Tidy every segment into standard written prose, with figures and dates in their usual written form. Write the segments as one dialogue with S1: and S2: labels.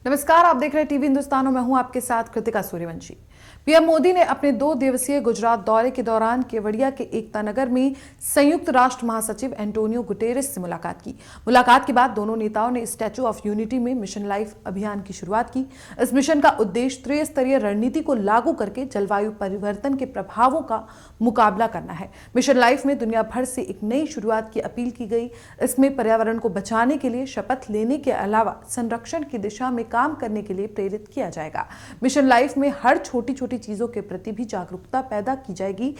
S1: नमस्कार, आप देख रहे हैं टीवी हिंदुस्तान और मैं हूं आपके साथ कृतिका सूर्यवंशी। पीएम मोदी ने अपने 2 दिवसीय गुजरात दौरे के दौरान केवड़िया के एकता नगर में संयुक्त राष्ट्र महासचिव एंटोनियो गुटेरेस से मुलाकात की। मुलाकात के बाद दोनों नेताओं ने स्टैच्यू ऑफ यूनिटी में मिशन लाइफ अभियान की शुरुआत की। इस मिशन का उद्देश्य त्रिस्तरीय रणनीति को लागू करके जलवायु परिवर्तन के प्रभावों का मुकाबला करना है। मिशन लाइफ में दुनिया भर से एक नई शुरुआत की अपील की गई। इसमें पर्यावरण को बचाने के लिए शपथ लेने के अलावा संरक्षण की दिशा में काम करने के लिए प्रेरित किया जाएगा। मिशन लाइफ में हर छोटी छोटी चीजों के प्रति भी जागरूकता पैदा की जाएगी,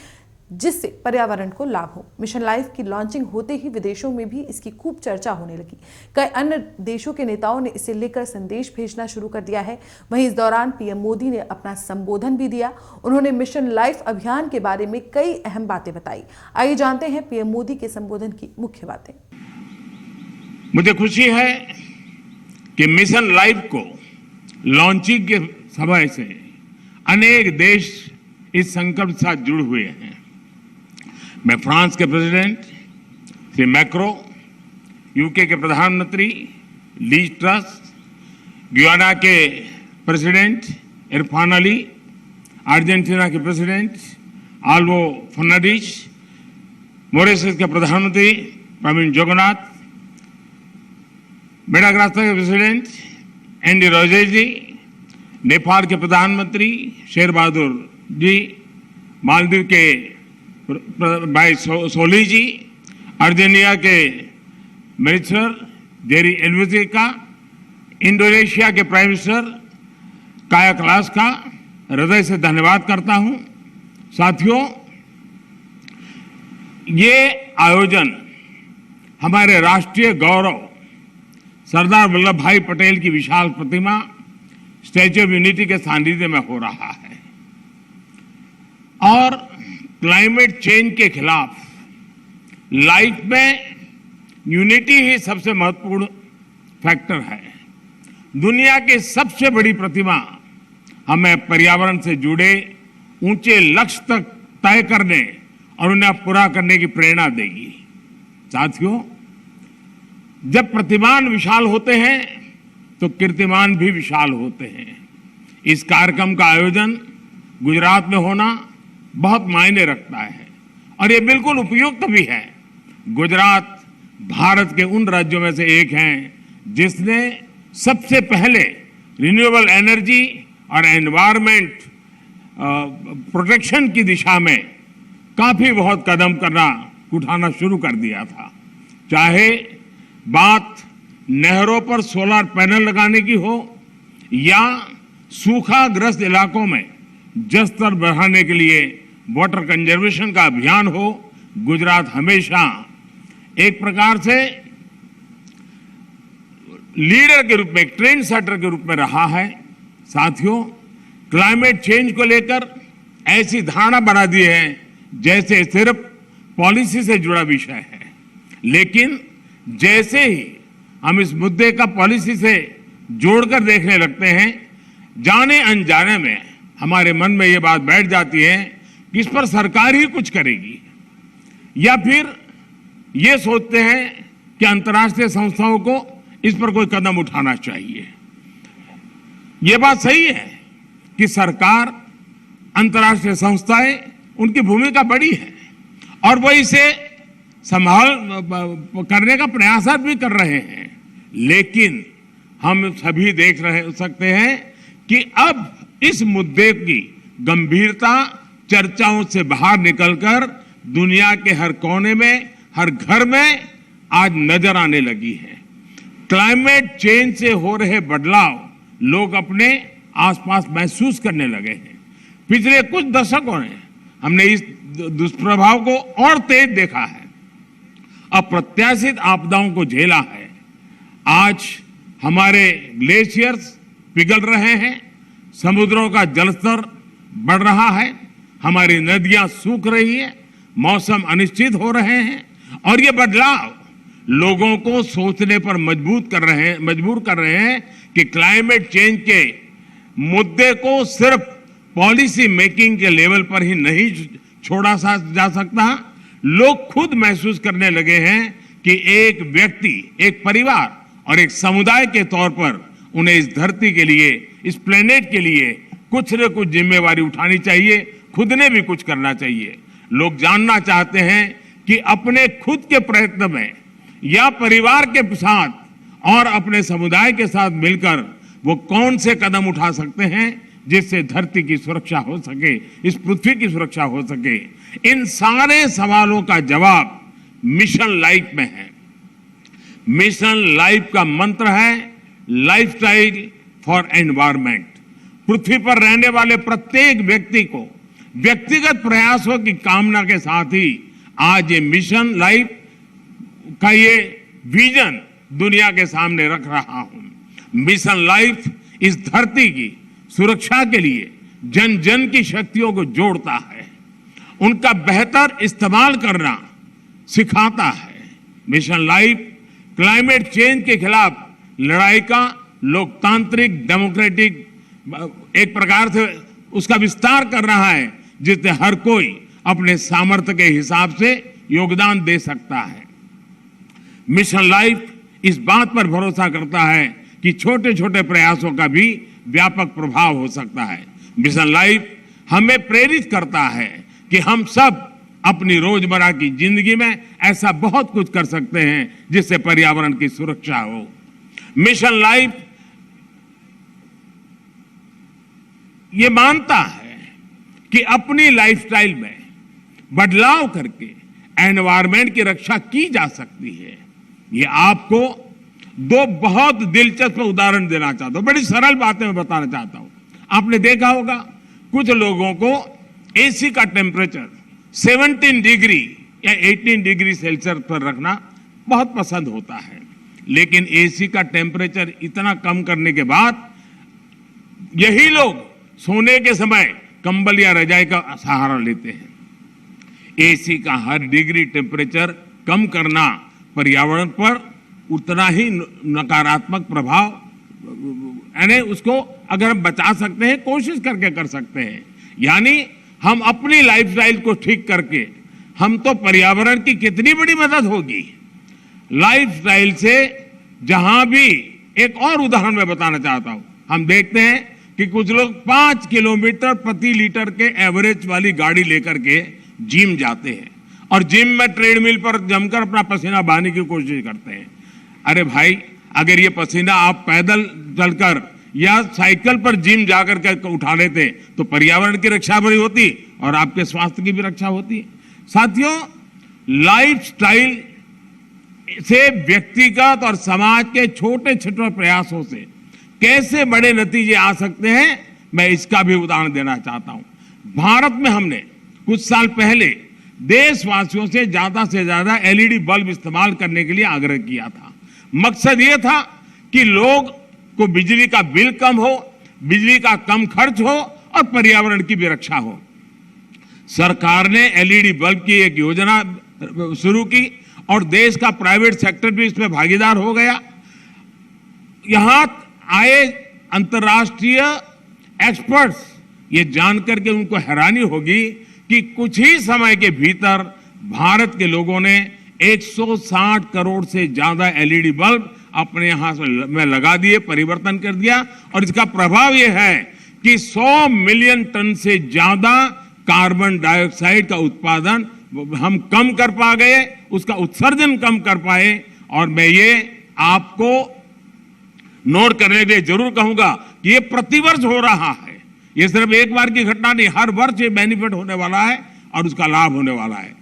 S1: जिससे पर्यावरण को लाभ हो। मिशन लाइफ की लॉन्चिंग होते ही विदेशों में भी इसकी खूब चर्चा होने लगी। कई अन्य देशों के नेताओं ने इसे लेकर संदेश भेजना शुरू कर दिया है। वहीं इस दौरान पीएम मोदी ने अपना संबोधन भी दिया। उन्होंने मिशन लाइफ अभियान के बारे में कई अहम बातें बताई। आइए जानते हैं पीएम मोदी के संबोधन की मुख्य बातें।
S2: मुझे खुशी है कि मिशन लाइफ को लॉन्चिंग के समय से अनेक देश इस संकल्प के साथ जुड़े हुए हैं। मैं फ्रांस के प्रेसिडेंट श्री मैक्रो, यूके के प्रधानमंत्री लीज ट्रस, गुयाना के प्रेसिडेंट इरफान अली, अर्जेंटीना के प्रेसिडेंट आल्वो फर्नांडिस, मॉरिशस के प्रधानमंत्री प्रवीण जगन्नाथ, मेडागास्कर के प्रेसिडेंट एंडी रोजेज जी, नेपाल के प्रधानमंत्री शेर बहादुर जी, मालदीव के भाई सोली जी, अर्जेंटीना के मिनिस्टर जेरी एल्वेजिका, इंडोनेशिया के प्राइम मिनिस्टर काया क्लास का हृदय से धन्यवाद करता हूं। साथियों, ये आयोजन हमारे राष्ट्रीय गौरव सरदार वल्लभ भाई पटेल की विशाल प्रतिमा स्टैच्यू ऑफ यूनिटी के सानिध्य में हो रहा है और क्लाइमेट चेंज के खिलाफ लाइफ में यूनिटी ही सबसे महत्वपूर्ण फैक्टर है। दुनिया की सबसे बड़ी प्रतिमा हमें पर्यावरण से जुड़े ऊंचे लक्ष्य तक तय करने और उन्हें पूरा करने की प्रेरणा देगी। साथियों, जब प्रतिमान विशाल होते हैं तो कीर्तिमान भी विशाल होते हैं। इस कार्यक्रम का आयोजन गुजरात में होना बहुत मायने रखता है और ये बिल्कुल उपयुक्त भी है। गुजरात भारत के उन राज्यों में से एक है जिसने सबसे पहले रिन्यूएबल एनर्जी और एनवायरमेंट प्रोटेक्शन की दिशा में काफी बहुत कदम उठाना शुरू कर दिया था। चाहे बात नहरों पर सोलर पैनल लगाने की हो या सूखाग्रस्त इलाकों में जल स्तर बढ़ाने के लिए वाटर कंजर्वेशन का अभियान हो, गुजरात हमेशा एक प्रकार से लीडर के रूप में, एक ट्रेंड सेटर के रूप में रहा है। साथियों, क्लाइमेट चेंज को लेकर ऐसी धारणा बना दी है जैसे सिर्फ पॉलिसी से जुड़ा विषय है, लेकिन जैसे ही हम इस मुद्दे का पॉलिसी से जोड़कर देखने लगते हैं, जाने अनजाने में हमारे मन में ये बात बैठ जाती है कि इस पर सरकार ही कुछ करेगी, या फिर ये सोचते हैं कि अंतर्राष्ट्रीय संस्थाओं को इस पर कोई कदम उठाना चाहिए। ये बात सही है कि सरकार, अंतर्राष्ट्रीय संस्थाएं, उनकी भूमिका बड़ी है और वो इसे संभाल करने का प्रयास भी कर रहे हैं, लेकिन हम सभी देख सकते हैं कि अब इस मुद्दे की गंभीरता चर्चाओं से बाहर निकलकर दुनिया के हर कोने में, हर घर में आज नजर आने लगी है। क्लाइमेट चेंज से हो रहे बदलाव लोग अपने आसपास महसूस करने लगे हैं। पिछले कुछ दशकों में हमने इस दुष्प्रभाव को और तेज देखा है, अप्रत्याशित आपदाओं को झेला है। आज हमारे ग्लेशियर्स पिघल रहे हैं, समुद्रों का जलस्तर बढ़ रहा है, हमारी नदियां सूख रही है, मौसम अनिश्चित हो रहे हैं और ये बदलाव लोगों को सोचने पर मजबूर कर रहे हैं कि क्लाइमेट चेंज के मुद्दे को सिर्फ पॉलिसी मेकिंग के लेवल पर ही नहीं छोड़ा जा सकता। लोग खुद महसूस करने लगे हैं कि एक व्यक्ति, एक परिवार और एक समुदाय के तौर पर उन्हें इस धरती के लिए, इस प्लेनेट के लिए कुछ न कुछ जिम्मेवारी उठानी चाहिए, खुद ने भी कुछ करना चाहिए। लोग जानना चाहते हैं कि अपने खुद के प्रयत्न में या परिवार के साथ और अपने समुदाय के साथ मिलकर वो कौन से कदम उठा सकते हैं जिससे धरती की सुरक्षा हो सके, इस पृथ्वी की सुरक्षा हो सके। इन सारे सवालों का जवाब मिशन लाइफ में है। मिशन लाइफ का मंत्र है लाइफस्टाइल फॉर एनवायरमेंट। पृथ्वी पर रहने वाले प्रत्येक व्यक्ति को व्यक्तिगत प्रयासों की कामना के साथ ही आज ये मिशन लाइफ का ये विजन दुनिया के सामने रख रहा हूं। मिशन लाइफ इस धरती की सुरक्षा के लिए जन जन की शक्तियों को जोड़ता है, उनका बेहतर इस्तेमाल करना सिखाता है। मिशन लाइफ क्लाइमेट चेंज के खिलाफ लड़ाई का लोकतांत्रिक डेमोक्रेटिक एक प्रकार से उसका विस्तार कर रहा है, जिससे हर कोई अपने सामर्थ्य के हिसाब से योगदान दे सकता है। मिशन लाइफ इस बात पर भरोसा करता है कि छोटे छोटे प्रयासों का भी व्यापक प्रभाव हो सकता है। मिशन लाइफ हमें प्रेरित करता है कि हम सब अपनी रोजमर्रा की जिंदगी में ऐसा बहुत कुछ कर सकते हैं जिससे पर्यावरण की सुरक्षा हो। मिशन लाइफ ये मानता है कि अपनी लाइफस्टाइल में बदलाव करके एनवायरमेंट की रक्षा की जा सकती है। ये आपको दो बहुत दिलचस्प उदाहरण देना चाहता हूं, बड़ी सरल बातें मैं बताना चाहता हूं। आपने देखा होगा कुछ लोगों को एसी का टेम्परेचर 17 डिग्री या 18 डिग्री सेल्सियस पर रखना बहुत पसंद होता है, लेकिन एसी का टेम्परेचर इतना कम करने के बाद यही लोग सोने के समय कंबल या रजाई का सहारा लेते हैं। एसी का हर डिग्री टेम्परेचर कम करना पर्यावरण पर उतना ही नकारात्मक प्रभाव, यानी उसको अगर हम बचा सकते हैं, कोशिश करके कर सकते हैं। यानी हम अपनी लाइफस्टाइल को ठीक करके हम तो पर्यावरण की कितनी बड़ी मदद होगी। लाइफस्टाइल से जहां भी एक और उदाहरण मैं बताना चाहता हूं, हम देखते हैं कि कुछ लोग 5 किलोमीटर प्रति लीटर के एवरेज वाली गाड़ी लेकर के जिम जाते हैं और जिम में ट्रेडमिल पर जमकर अपना पसीना बहाने की कोशिश करते हैं। अरे भाई, अगर ये पसीना आप पैदल चलकर या साइकिल पर जिम जाकर के उठा लेते तो पर्यावरण की रक्षा भी होती और आपके स्वास्थ्य की भी रक्षा होती। साथियों, लाइफस्टाइल से व्यक्तिगत और समाज के छोटे छोटे प्रयासों से कैसे बड़े नतीजे आ सकते हैं, मैं इसका भी उदाहरण देना चाहता हूं। भारत में हमने कुछ साल पहले देशवासियों से ज्यादा एलईडी बल्ब इस्तेमाल करने के लिए आग्रह किया था। मकसद यह था कि लोग को बिजली का बिल कम हो, बिजली का कम खर्च हो और पर्यावरण की भी रक्षा हो। सरकार ने एलईडी बल्ब की एक योजना शुरू की और देश का प्राइवेट सेक्टर भी इसमें भागीदार हो गया। यहां आए अंतर्राष्ट्रीय एक्सपर्ट्स ये जानकर के उनको हैरानी होगी कि कुछ ही समय के भीतर भारत के लोगों ने 160 करोड़ से ज्यादा एलईडी बल्ब अपने यहां में लगा दिए, परिवर्तन कर दिया। और इसका प्रभाव यह है कि 100 मिलियन टन से ज्यादा कार्बन डाइऑक्साइड का उत्पादन हम कम कर पा गए, उसका उत्सर्जन कम कर पाए। और मैं ये आपको नोट करने के लिए जरूर कहूंगा कि ये प्रतिवर्ष हो रहा है, ये सिर्फ एक बार की घटना नहीं, हर वर्ष ये बेनिफिट होने वाला है और उसका लाभ होने वाला है।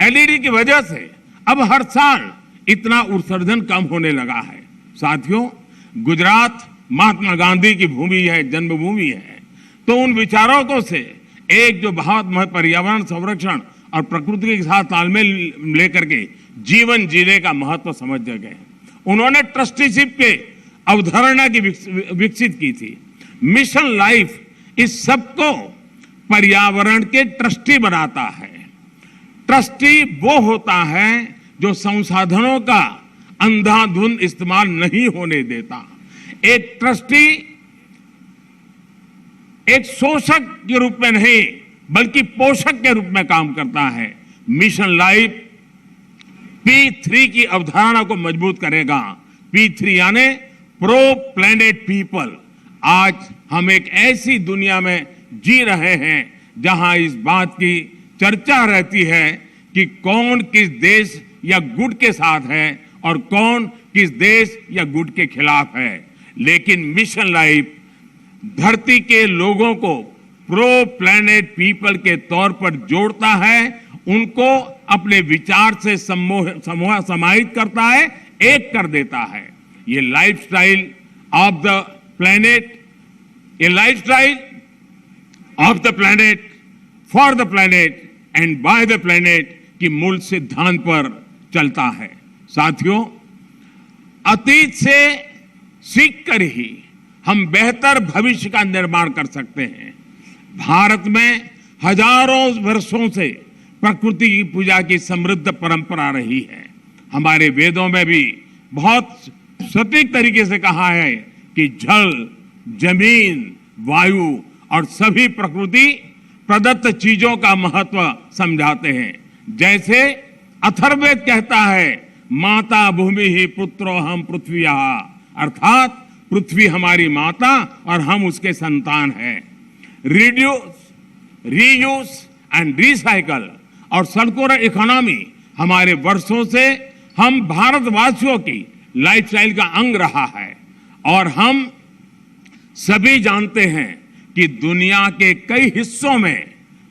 S2: एलईडी की वजह से अब हर साल इतना उत्सर्जन कम होने लगा है। साथियों, गुजरात महात्मा गांधी की भूमि है, जन्मभूमि है, तो उन विचारकों से एक जो बहुत पर्यावरण संरक्षण और प्रकृति के साथ तालमेल लेकर के जीवन जीने का महत्व समझ गए। उन्होंने ट्रस्टीशिप के अवधारणा की विकसित की थी। मिशन लाइफ इस सबको पर्यावरण के ट्रस्टी बनाता है। ट्रस्टी वो होता है जो संसाधनों का अंधाधुंध इस्तेमाल नहीं होने देता। एक ट्रस्टी एक शोषक के रूप में नहीं बल्कि पोषक के रूप में काम करता है। मिशन लाइफ P3 की अवधारणा को मजबूत करेगा। P3 यानी प्रो प्लेनेट पीपल। आज हम एक ऐसी दुनिया में जी रहे हैं जहां इस बात की चर्चा रहती है कि कौन किस देश या गुट के साथ है और कौन किस देश या गुट के खिलाफ है। लेकिन मिशन लाइफ धरती के लोगों को प्रो प्लेनेट पीपल के तौर पर जोड़ता है, उनको अपने विचार से समाहित करता है, एक कर देता है। ये लाइफस्टाइल ऑफ द प्लेनेट, ये lifestyle of the planet, for the planet and by the planet की मूल सिद्धांत पर चलता है। साथियों, अतीत से सीख कर ही हम बेहतर भविष्य का निर्माण कर सकते हैं। भारत में हजारों वर्षों से प्रकृति की पूजा की समृद्ध परंपरा रही है। हमारे वेदों में भी बहुत सटीक तरीके से कहा है कि जल, जमीन, वायु और सभी प्रकृति प्रदत्त चीजों का महत्व समझाते हैं। जैसे अथर्ववेद कहता है, माता भूमि ही पुत्रो हम पृथ्व्या, अर्थात पृथ्वी हमारी माता और हम उसके संतान हैं। रिड्यूस, रीयूज एंड रिसाइकल और सर्कुलर इकोनॉमी हमारे वर्षों से हम भारतवासियों की लाइफस्टाइल का अंग रहा है। और हम सभी जानते हैं कि दुनिया के कई हिस्सों में,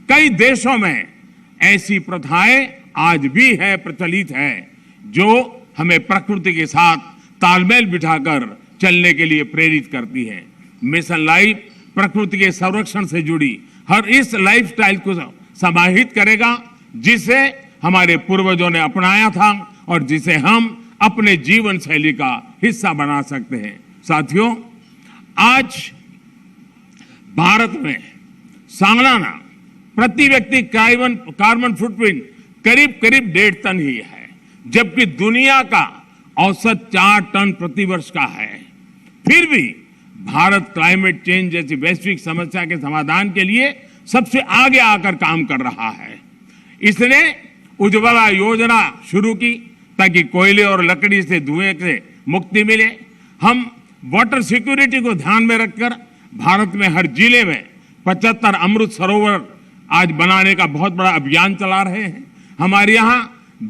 S2: कई देशों में ऐसी प्रथाएं आज भी है, प्रचलित है, जो हमें प्रकृति के साथ तालमेल बिठाकर चलने के लिए प्रेरित करती है। मिशन लाइफ प्रकृति के संरक्षण से जुड़ी हर इस लाइफस्टाइल को समाहित करेगा, जिसे हमारे पूर्वजों ने अपनाया था और जिसे हम अपने जीवन शैली का हिस्सा बना सकते हैं। साथियों, आज भारत में सालाना प्रति व्यक्ति कार्बन फुटप्रिंट करीब 1.5 टन ही है, जबकि दुनिया का औसत 4 टन प्रति वर्ष का है। फिर भी भारत क्लाइमेट चेंज जैसी वैश्विक समस्या के समाधान के लिए सबसे आगे आकर काम कर रहा है। इसने उज्ज्वला योजना शुरू की ताकि कोयले और लकड़ी से धुएं से मुक्ति मिले। हम वाटर सिक्योरिटी को ध्यान में रखकर भारत में हर जिले में 75 अमृत सरोवर आज बनाने का बहुत बड़ा अभियान चला रहे हैं। हमारे यहाँ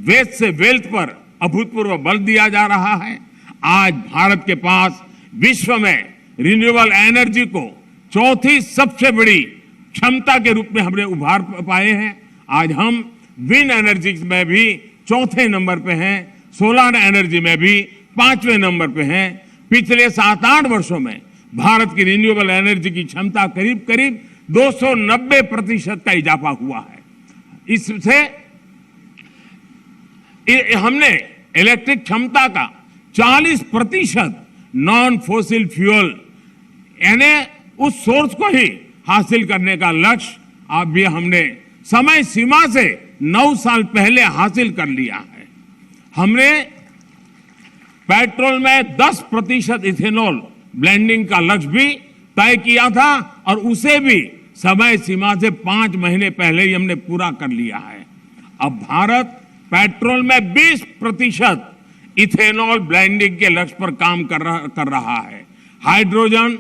S2: वेस्ट से वेल्थ पर अभूतपूर्व बल दिया जा रहा है। आज भारत के पास विश्व में रिन्यूएबल एनर्जी को चौथी सबसे बड़ी क्षमता के रूप में हमने उभार पाए हैं। आज हम विंड एनर्जी में भी चौथे नंबर पे हैं, सोलर एनर्जी में भी 5वें नंबर पे हैं। पिछले 7-8 वर्षों में भारत की रिन्यूएबल एनर्जी की क्षमता करीब 290% का इजाफा हुआ है। इससे हमने इलेक्ट्रिक क्षमता का 40% नॉन फोसिल फ्यूल यानी उस सोर्स को ही हासिल करने का लक्ष्य अब भी हमने समय सीमा से 9 साल पहले हासिल कर लिया है। हमने पेट्रोल में 10% इथेनॉल ब्लेंडिंग का लक्ष्य भी तय किया था और उसे भी समय सीमा से 5 महीने पहले ही हमने पूरा कर लिया है। अब भारत पेट्रोल में 20% इथेनॉल ब्लेंडिंग के लक्ष्य पर काम कर रहा है। हाइड्रोजन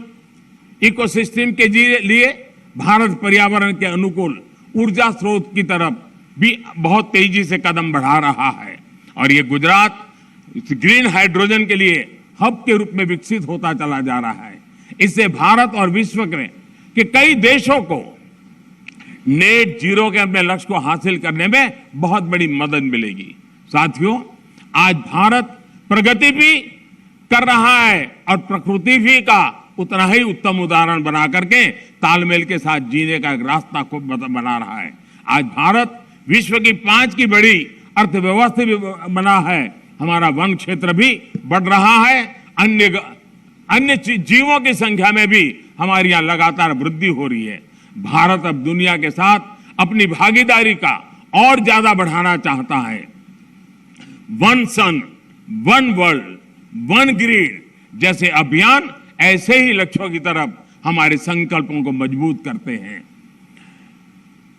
S2: इकोसिस्टम के लिए भारत पर्यावरण के अनुकूल ऊर्जा स्रोत की तरफ भी बहुत तेजी से कदम बढ़ा रहा है और ये गुजरात ग्रीन हाइड्रोजन के लिए हब के रूप में विकसित होता चला जा रहा है। इससे भारत और विश्व के कई देशों को नेट जीरो के अपने लक्ष्य को हासिल करने में बहुत बड़ी मदद मिलेगी। साथियों, आज भारत प्रगति भी कर रहा है और प्रकृति भी का उतना ही उत्तम उदाहरण बना करके तालमेल के साथ जीने का एक रास्ता को बना रहा है। आज भारत विश्व की 5 की बड़ी अर्थव्यवस्था भी बना है। हमारा वन क्षेत्र भी बढ़ रहा है। अन्य जीवों की संख्या में भी हमारी यहाँ लगातार वृद्धि हो रही है। भारत अब दुनिया के साथ अपनी भागीदारी का और ज्यादा बढ़ाना चाहता है। वन सन, वन वर्ल्ड, वन ग्रिड जैसे अभियान ऐसे ही लक्ष्यों की तरफ हमारे संकल्पों को मजबूत करते हैं।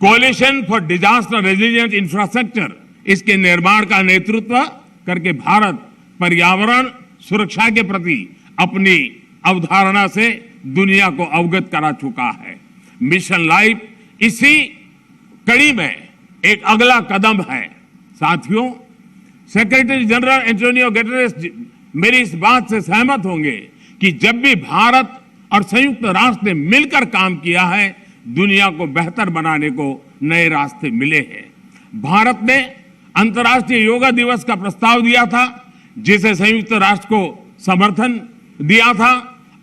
S2: Coalition for disaster resilient infrastructure, इसके निर्माण का नेतृत्व करके भारत पर्यावरण सुरक्षा के प्रति अपनी अवधारणा से दुनिया को अवगत करा चुका है। मिशन लाइफ इसी कड़ी में एक अगला कदम है। साथियों, सेक्रेटरी जनरल एंटोनियो गुटेरेस मेरी इस बात से सहमत होंगे कि जब भी भारत और संयुक्त राष्ट्र ने मिलकर काम किया है, दुनिया को बेहतर बनाने को नए रास्ते मिले हैं। भारत ने अंतर्राष्ट्रीय योगा दिवस का प्रस्ताव दिया था, जिसे संयुक्त राष्ट्र को समर्थन दिया था,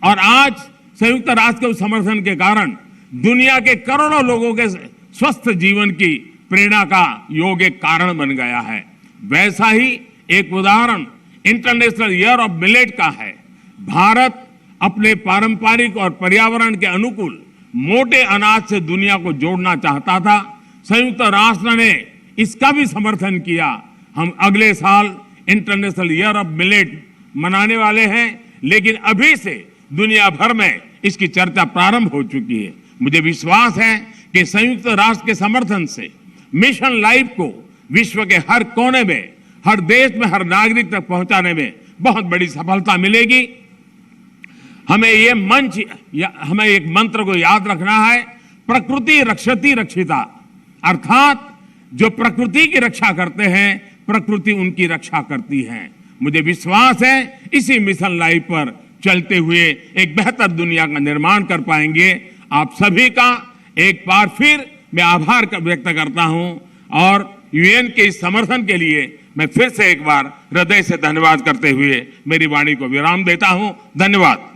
S2: और आज संयुक्त राष्ट्र के उस समर्थन के कारण दुनिया के करोड़ों लोगों के स्वस्थ जीवन की प्रेरणा का योग एक कारण बन गया है। वैसा ही एक उदाहरण इंटरनेशनल ईयर ऑफ मिलेट का है। भारत अपने पारंपरिक और पर्यावरण के अनुकूल मोटे अनाज से दुनिया को जोड़ना चाहता था। संयुक्त राष्ट्र ने इसका भी समर्थन किया। हम अगले साल इंटरनेशनल ईयर ऑफ मिलेट मनाने वाले हैं, लेकिन अभी से दुनिया भर में इसकी चर्चा प्रारंभ हो चुकी है। मुझे विश्वास है कि संयुक्त राष्ट्र के समर्थन से मिशन लाइफ को विश्व के हर कोने में, हर देश में, हर नागरिक तक पहुंचाने में बहुत बड़ी सफलता मिलेगी। हमें एक मंत्र को याद रखना है, प्रकृति रक्षति रक्षिता, अर्थात जो प्रकृति की रक्षा करते हैं, प्रकृति उनकी रक्षा करती है। मुझे विश्वास है इसी मिशन लाइफ पर चलते हुए एक बेहतर दुनिया का निर्माण कर पाएंगे। आप सभी का एक बार फिर मैं आभार व्यक्त करता हूं, और यूएन के इस समर्थन के लिए मैं फिर से एक बार हृदय से धन्यवाद करते हुए मेरी वाणी को विराम देता हूं। धन्यवाद।